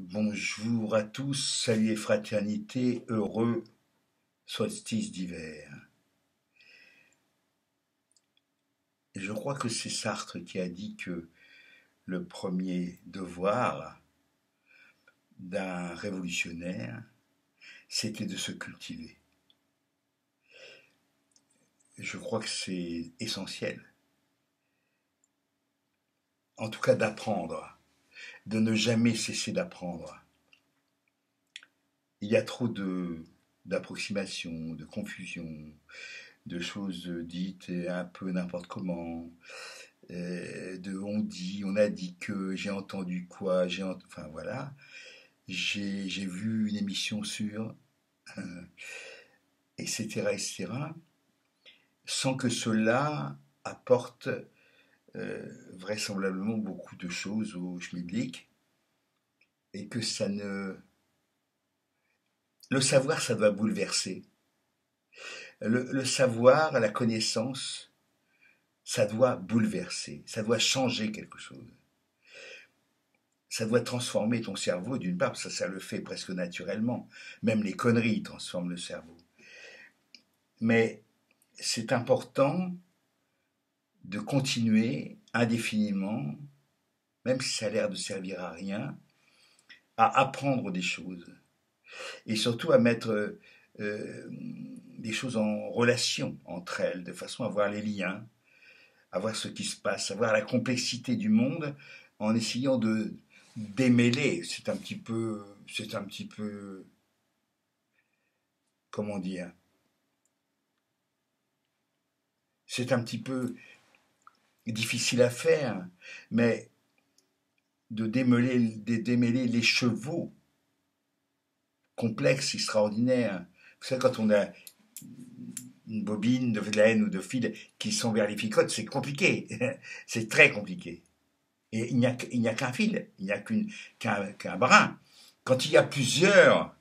Bonjour à tous, salut et fraternité, heureux solstice d'hiver. Je crois que c'est Sartre qui a dit que le premier devoir d'un révolutionnaire, c'était de se cultiver. Je crois que c'est essentiel, en tout cas d'apprendre, de ne jamais cesser d'apprendre. Il y a trop d'approximations, de confusion, de choses dites un peu n'importe comment. On a dit que, j'ai entendu quoi, enfin voilà. J'ai vu une émission sur, euh, etc., etc., sans que cela apporte vraisemblablement beaucoup de choses au schmilblick, et que ça ne... Le savoir, ça doit bouleverser. Le savoir, la connaissance, ça doit bouleverser, ça doit changer quelque chose. Ça doit transformer ton cerveau d'une part, ça le fait presque naturellement. Même les conneries transforment le cerveau. Mais c'est important de continuer indéfiniment, même si ça a l'air de servir à rien, à apprendre des choses. Et surtout à mettre des choses en relation entre elles, de façon à voir les liens, à voir ce qui se passe, à voir la complexité du monde, en essayant de démêler. C'est un petit peu, comment dire, c'est un petit peu difficile à faire, mais de démêler les chevaux complexes, extraordinaires. Vous savez, quand on a une bobine de laine ou de fil qui sont vers les picotes, c'est compliqué. C'est très compliqué. Et il n'y a qu'un fil, il n'y a qu'un brin. Quand il y a plusieurs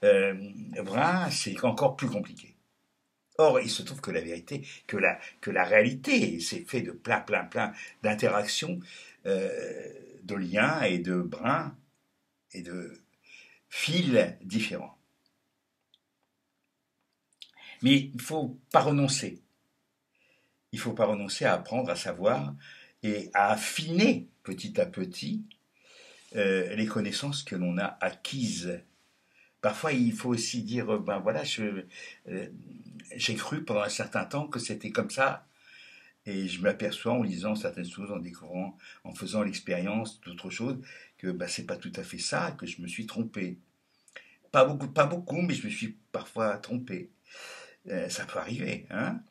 euh, brins, c'est encore plus compliqué. Or, il se trouve que la vérité, que la réalité, c'est fait de plein d'interactions, de liens et de brins et de fils différents. Mais il ne faut pas renoncer. Il ne faut pas renoncer à apprendre, à savoir et à affiner petit à petit les connaissances que l'on a acquises. Parfois, il faut aussi dire, ben voilà, j'ai cru pendant un certain temps que c'était comme ça, et je m'aperçois en lisant certaines choses, en découvrant, en faisant l'expérience d'autres choses, que ben, c'est pas tout à fait ça, que je me suis trompé. Pas beaucoup, mais je me suis parfois trompé. Ça peut arriver, hein.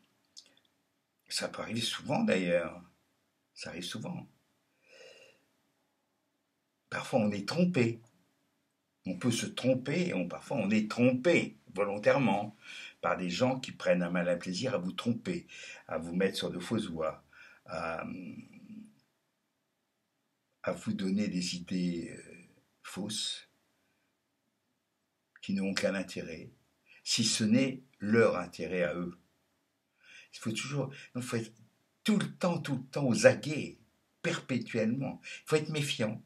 Ça peut arriver souvent d'ailleurs. Ça arrive souvent. Parfois, on est trompé. On peut se tromper, parfois on est trompé volontairement par des gens qui prennent un malin plaisir à vous tromper, à vous mettre sur de fausses voies, à, à vous donner des idées fausses qui n'ont aucun intérêt, si ce n'est leur intérêt à eux. Il faut être tout le temps aux aguets, perpétuellement. Il faut être méfiant.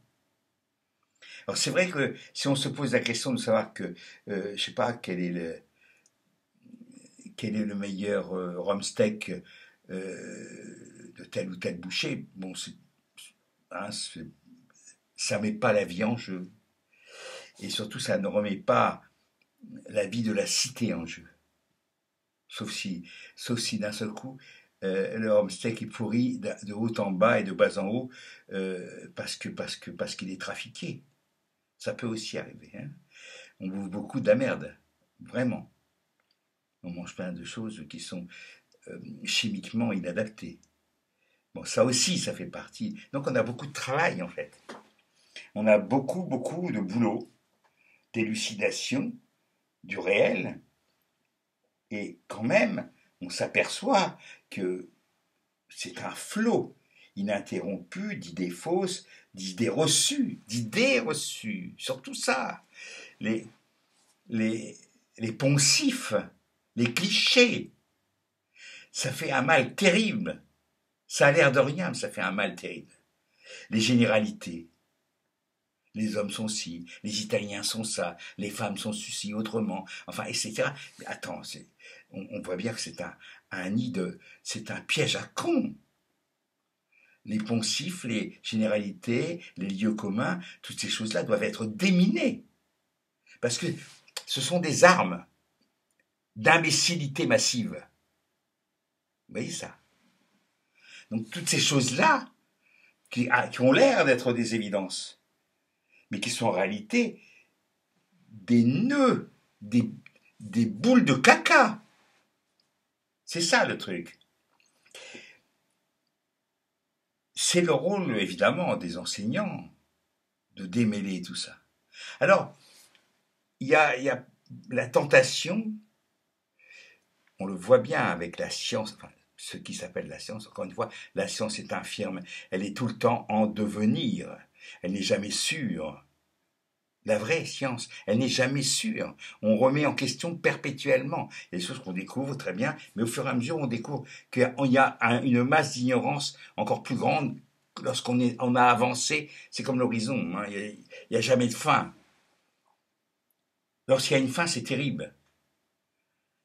Alors c'est vrai que si on se pose la question de savoir que, je ne sais pas, quel est le meilleur rhum steak de tel ou tel boucher, bon, hein, ça ne met pas la vie en jeu. Et surtout, ça ne remet pas la vie de la cité en jeu. Sauf si, sauf si d'un seul coup, le rhum steak est pourri de haut en bas et de bas en haut parce qu'il est trafiqué. Ça peut aussi arriver, hein. On bouffe beaucoup de la merde, vraiment. On mange plein de choses qui sont chimiquement inadaptées. Bon, ça aussi, ça fait partie. Donc, on a beaucoup de travail, en fait. On a beaucoup de boulot, d'élucidation du réel. Et quand même, on s'aperçoit que c'est un flot ininterrompu d'idées fausses, d'idées reçues, surtout ça. Les, les, les poncifs, les clichés, ça fait un mal terrible. Ça a l'air de rien, mais ça fait un mal terrible. Les généralités, Les hommes sont ci, les Italiens sont ça, les femmes sont ceci autrement, enfin, etc. Mais attends, on voit bien que c'est un nid de, c'est un piège à con. Les poncifs, les généralités, les lieux communs, toutes ces choses-là doivent être déminées. Parce que ce sont des armes d'imbécilité massive. Vous voyez ça? Donc toutes ces choses-là, qui ont l'air d'être des évidences, mais qui sont en réalité des nœuds, des boules de caca. C'est ça le truc. C'est le rôle, évidemment, des enseignants de démêler tout ça. Alors, il y a la tentation, on le voit bien avec la science, enfin, ce qui s'appelle la science, encore une fois, la science est infirme, elle est tout le temps en devenir, elle n'est jamais sûre. La vraie science, elle n'est jamais sûre. On remet en question perpétuellement. Il y a des choses qu'on découvre très bien, mais au fur et à mesure, on découvre qu'il y a une masse d'ignorance encore plus grande lorsqu'on a avancé. C'est comme l'horizon, hein. Il n'y a jamais de fin. Lorsqu'il y a une fin, c'est terrible.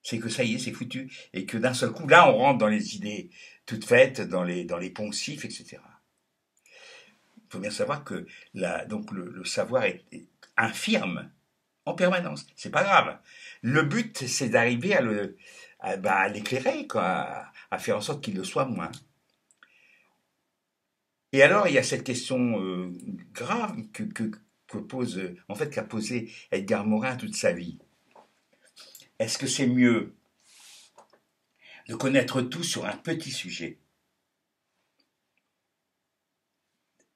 C'est que ça y est, c'est foutu. Et que d'un seul coup, là, on rentre dans les idées toutes faites, dans les poncifs, etc. Il faut bien savoir que donc le savoir est infirme en permanence. C'est pas grave. Le but, c'est d'arriver à l'éclairer, quoi, à faire en sorte qu'il le soit moins. Et alors, il y a cette question grave que pose, en fait, qu'a posé Edgar Morin toute sa vie. Est-ce que c'est mieux de connaître tout sur un petit sujet?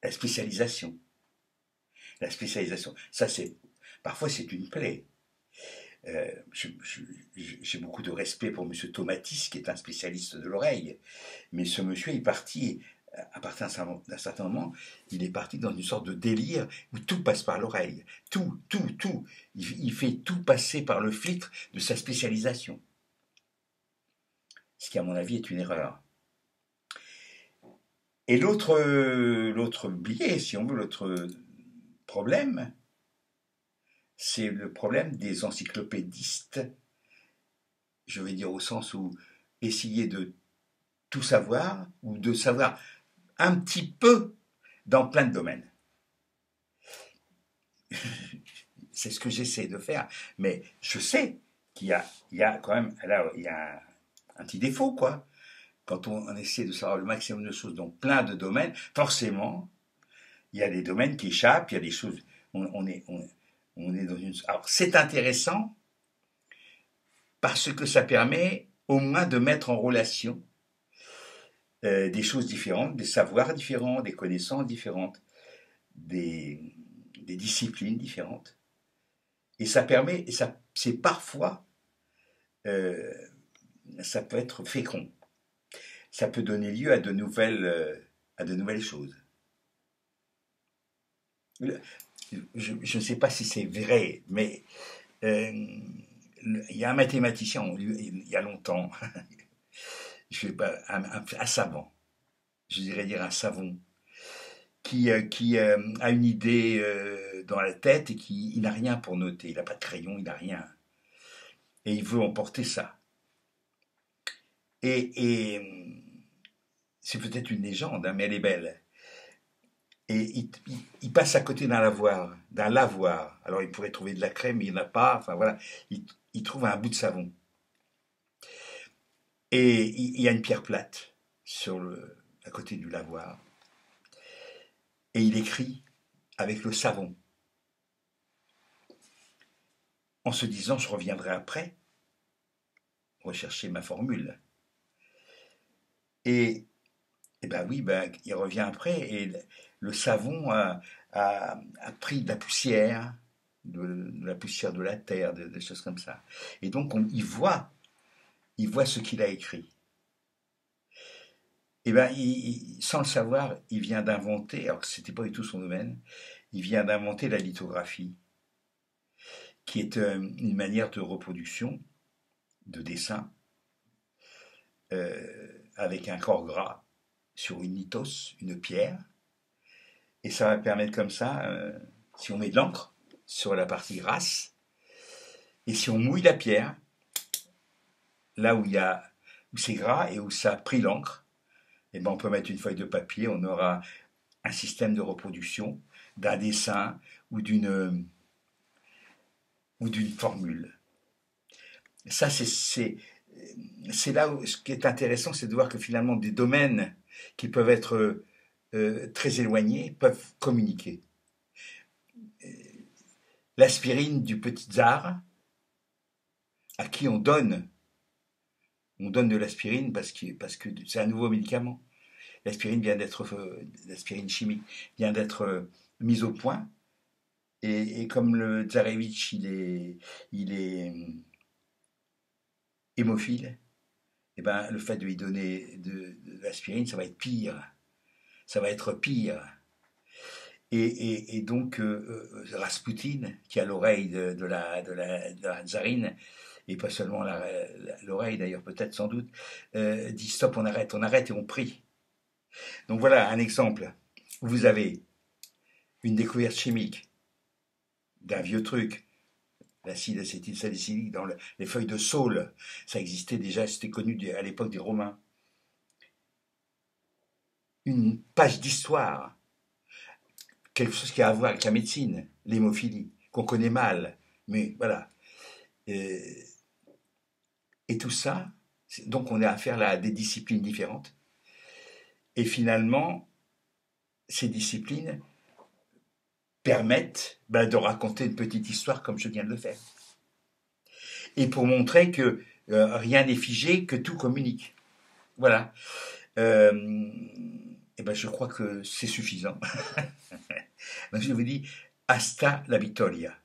La spécialisation. La spécialisation. Ça, parfois, c'est une plaie. J'ai beaucoup de respect pour M. Tomatis, qui est un spécialiste de l'oreille. Mais ce monsieur est parti, à partir d'un certain moment, il est parti dans une sorte de délire où tout passe par l'oreille. Tout, tout, tout. Il fait tout passer par le filtre de sa spécialisation. Ce qui, à mon avis, est une erreur. Et l'autre biais, si on veut, l'autre problème, c'est le problème des encyclopédistes, je vais dire au sens où essayer de tout savoir ou de savoir un petit peu dans plein de domaines. C'est ce que j'essaie de faire, mais je sais qu'il y a quand même, là, il y a un petit défaut, quoi. Quand on essaie de savoir le maximum de choses dans plein de domaines, forcément, il y a des domaines qui échappent, il y a des choses, on est dans une... Alors, c'est intéressant parce que ça permet au moins de mettre en relation des choses différentes, des savoirs différents, des connaissances différentes, des disciplines différentes. Et ça permet, et ça, c'est parfois, euh, ça peut être fécond. Ça peut donner lieu à de nouvelles choses. Je ne sais pas si c'est vrai, mais il y a un mathématicien, il y a longtemps, je sais pas, un savant, je dirais dire un savon, qui a une idée dans la tête et il n'a rien pour noter. Il n'a pas de crayon, il n'a rien. Et il veut emporter ça. Et c'est peut-être une légende, hein, mais elle est belle. Et il passe à côté d'un lavoir, Alors il pourrait trouver de la crème, mais il n'y en a pas. Enfin voilà, il trouve un bout de savon. Et il y a une pierre plate à côté du lavoir. Et il écrit avec le savon, en se disant je reviendrai après rechercher ma formule. Et, et ben oui, il revient après et le savon a pris de la poussière, de la poussière de la terre, des choses comme ça. Et donc il voit ce qu'il a écrit. Et sans le savoir, il vient d'inventer, alors que c'était pas du tout son domaine, il vient d'inventer la lithographie, qui est une manière de reproduction, de dessin, avec un corps gras sur une lithos, une pierre, et ça va permettre comme ça si on met de l'encre sur la partie grasse, et si on mouille la pierre, là où c'est gras et où ça a pris l'encre, eh ben on peut mettre une feuille de papier, on aura un système de reproduction d'un dessin ou d'une formule. Ça, c'est là où ce qui est intéressant, c'est de voir que finalement des domaines qui peuvent être très éloignés peuvent communiquer. L'aspirine du petit tsar, à qui on donne de l'aspirine parce que c'est un nouveau médicament. L'aspirine chimique vient d'être mise au point. Et comme le tsarevitch, il est hémophile, et ben, le fait de lui donner de l'aspirine, ça va être pire. Ça va être pire. Et donc, Raspoutine, qui a l'oreille de la tsarine, et pas seulement l'oreille d'ailleurs, peut-être sans doute, dit stop, on arrête et on prie. Donc voilà un exemple. Vous avez une découverte chimique d'un vieux truc, l'acide acétylsalicylique dans les feuilles de saule. Ça existait déjà, c'était connu à l'époque des Romains. Une page d'histoire, quelque chose qui a à voir avec la médecine, l'hémophilie, qu'on connaît mal, mais voilà. Et, et tout ça, donc on a affaire là à des disciplines différentes. Et finalement, ces disciplines permettent de raconter une petite histoire comme je viens de le faire. Et pour montrer que rien n'est figé, que tout communique. Voilà. Et ben je crois que c'est suffisant. Donc je vous dis, hasta la victoria.